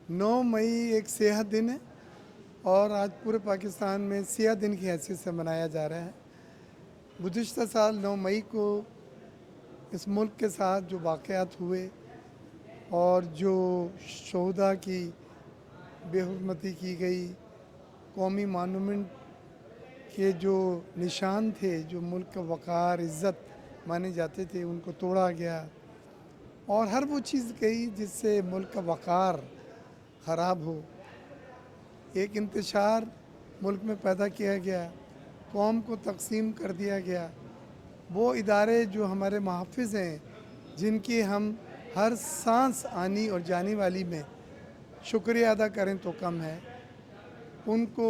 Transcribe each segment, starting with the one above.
9 मई एक सेहत दिन है और आज पूरे पाकिस्तान में सियाह दिन की हैसियत से मनाया जा रहा है। गुज़िश्ता साल 9 मई को इस मुल्क के साथ जो वाक़यात हुए और जो शोहदा की बेहुरमती की गई, कौमी मानूमेंट के जो निशान थे, जो मुल्क का वक़ार इज़्ज़त माने जाते थे, उनको तोड़ा गया और हर वो चीज़ गई जिससे मुल्क का वक़ार ख़राब हो। एक इंतशार मुल्क में पैदा किया गया, कौम को तकसीम कर दिया गया। वो इदारे जो हमारे मुहफ़्फ़िज़ हैं, जिनकी हम हर सांस आनी और जाने वाली में शुक्रिया अदा करें तो कम है, उनको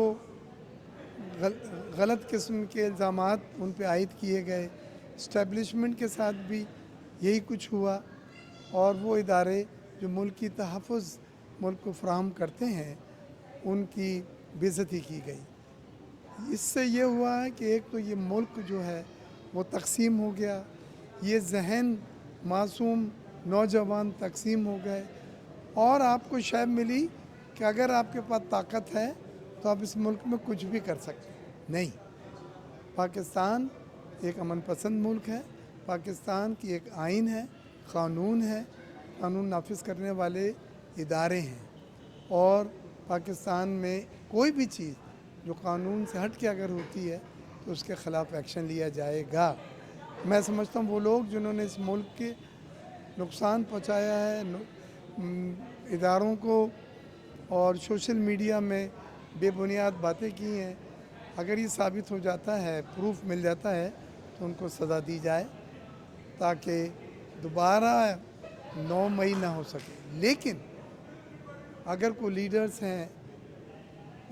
गलत किस्म के इल्ज़ामात उन पे आयद किए गए। इस्टेब्लिशमेंट के साथ भी यही कुछ हुआ और वो इदारे जो मुल्क की तहफ़्फ़ुज़ मुल्क को फ़राहम करते हैं, उनकी बेइज़्ज़ती की गई। इससे ये हुआ है कि एक तो ये मुल्क जो है वो तक़सीम हो गया, ये ज़हन मासूम नौजवान तक़सीम हो गए और आपको शय मिली कि अगर आपके पास ताकत है तो आप इस मुल्क में कुछ भी कर सकते हैं। नहीं, पाकिस्तान एक अमन पसंद मुल्क है, पाकिस्तान की एक आइन है, क़ानून है, क़ानून नाफिज करने वाले इदारे हैं और पाकिस्तान में कोई भी चीज़ जो कानून से हट के अगर होती है तो उसके ख़िलाफ़ एक्शन लिया जाएगा। मैं समझता हूँ वो लोग जिन्होंने इस मुल्क के नुकसान पहुँचाया है इदारों को और सोशल मीडिया में बेबुनियाद बातें की हैं, अगर ये साबित हो जाता है, प्रूफ मिल जाता है तो उनको सज़ा दी जाए ताकि दोबारा 9 मई ना हो सके। लेकिन अगर कोई लीडर्स हैं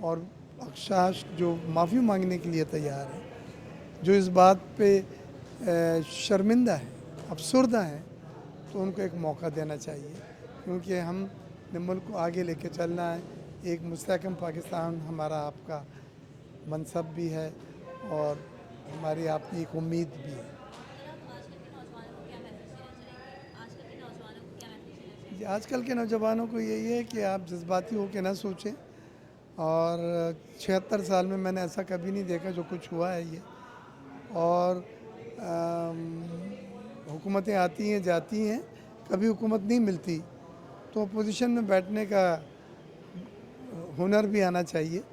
और अक्षाश जो माफ़ी मांगने के लिए तैयार हैं, जो इस बात पे शर्मिंदा है, अफसुर्दा है, तो उनको एक मौका देना चाहिए, क्योंकि हमने मुल्क को आगे लेके चलना है। एक मुस्तहकम पाकिस्तान हमारा आपका मनसब भी है और हमारी आपकी एक उम्मीद भी है। आजकल के नौजवानों को यही है कि आप जज्बाती होकर ना सोचें और 76 साल में मैंने ऐसा कभी नहीं देखा जो कुछ हुआ है ये। और हुकूमतें आती हैं जाती हैं, कभी हुकूमत नहीं मिलती, तो अपोजिशन में बैठने का हुनर भी आना चाहिए।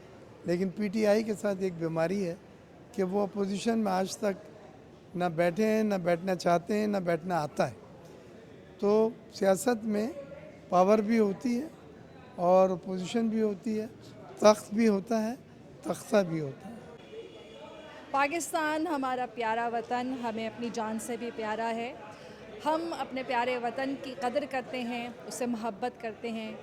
लेकिन पीटीआई के साथ एक बीमारी है कि वो अपोजिशन में आज तक ना बैठे हैं, ना बैठना चाहते हैं, ना बैठना आता है। तो सियासत में पावर भी होती है और अपोजिशन भी होती है, तख्त भी होता है, तख्ता भी होता है। पाकिस्तान हमारा प्यारा वतन हमें अपनी जान से भी प्यारा है। हम अपने प्यारे वतन की कदर करते हैं, उससे मोहब्बत करते हैं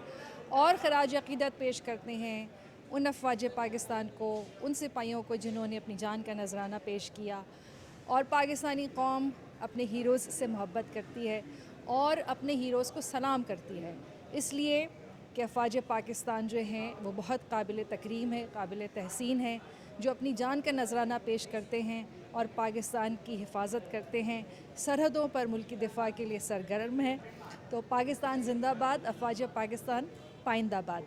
और ख़राज अक़ीदत पेश करते हैं उन अफ़वाज पाकिस्तान को, उन सिपाहियों को जिन्होंने अपनी जान का नजराना पेश किया। और पाकिस्तानी कौम अपने हीरोज़ से मोहब्बत करती है और अपने हीरोज़ को सलाम करती है, इसलिए कि अफ़वाज पाकिस्तान जो हैं वो बहुत काबिल तकरीम है, काबिल तहसीन है, जो अपनी जान का नजराना पेश करते हैं और पाकिस्तान की हिफाजत करते हैं, सरहदों पर मुल्क की दिफा के लिए सरगर्म है। तो पाकिस्तान ज़िंदाबाद, अफ़वाज पाकिस्तान पाइंदाबाद।